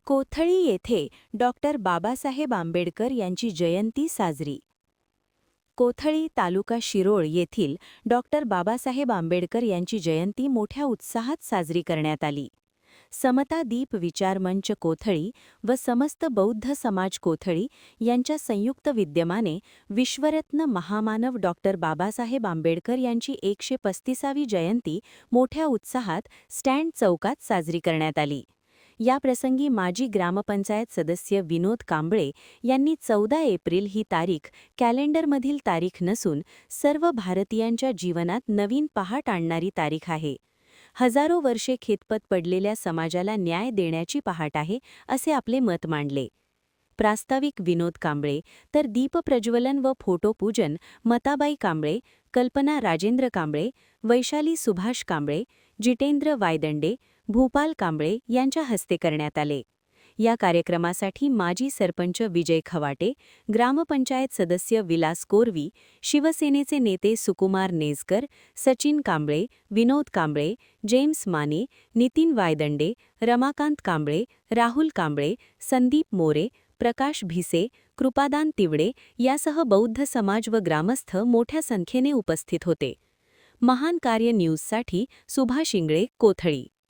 कोथळी येथे डॉक्टर बाबासाहेब आंबेडकर यांची जयंती साजरी. कोथळी तालुका शिरोळ येथील डॉक्टर बाबासाहेब आंबेडकर यांची जयंती मोठ्या उत्साहात साजरी करण्यात आली. समता दीप विचार मंच कोथळी व समस्त बौद्ध समाज कोथळी यांच्या संयुक्त विद्यमाने विश्वरत्न महामानव डॉक्टर बाबासाहेब आंबेडकर यांची 135वी जयंती मोठ्या उत्साहात स्टँड चौकात साजरी करण्यात आली. याप्रसंगी माजी ग्रामपंचायत सदस्य विनोद कांबळे यांनी 14 एप्रिल ही तारीख कॅलेंडरमधील तारीख नसून सर्व भारतीयांच्या जीवनात नवीन पहाट आणणारी तारीख आहे. हजारो वर्षे खितपत पडलेल्या समाजाला न्याय देण्याची पहाट आहे, असे आपले मत मांडले. प्रास्ताविक विनोद कांबळे तर दीपप्रज्वलन व फोटोपूजन मताबाई कांबळे, कल्पना राजेंद्र कांबळे, वैशाली सुभाष कांबळे, जितेंद्र वायदंडे, भूपाल कांबळे यांच्या हस्ते करण्यात आले. या कार्यक्रमासाठी माजी सरपंच विजय खवाटे, ग्रामपंचायत सदस्य विलास कोरवी, शिवसेनेचे नेते सुकुमार नेजकर, सचिन कांबळे, विनोद कांबळे, जेम्स माने, नितीन वायदंडे, रमाकांत कांबळे, राहुल कांबळे, संदीप मोरे, प्रकाश भिसे, कृपादान तिवडे यासह बौद्ध समाज व ग्रामस्थ मोठ्या संख्येने उपस्थित होते. महान कार्य न्यूजसाठी सुभाष इंगळे, कोथळी.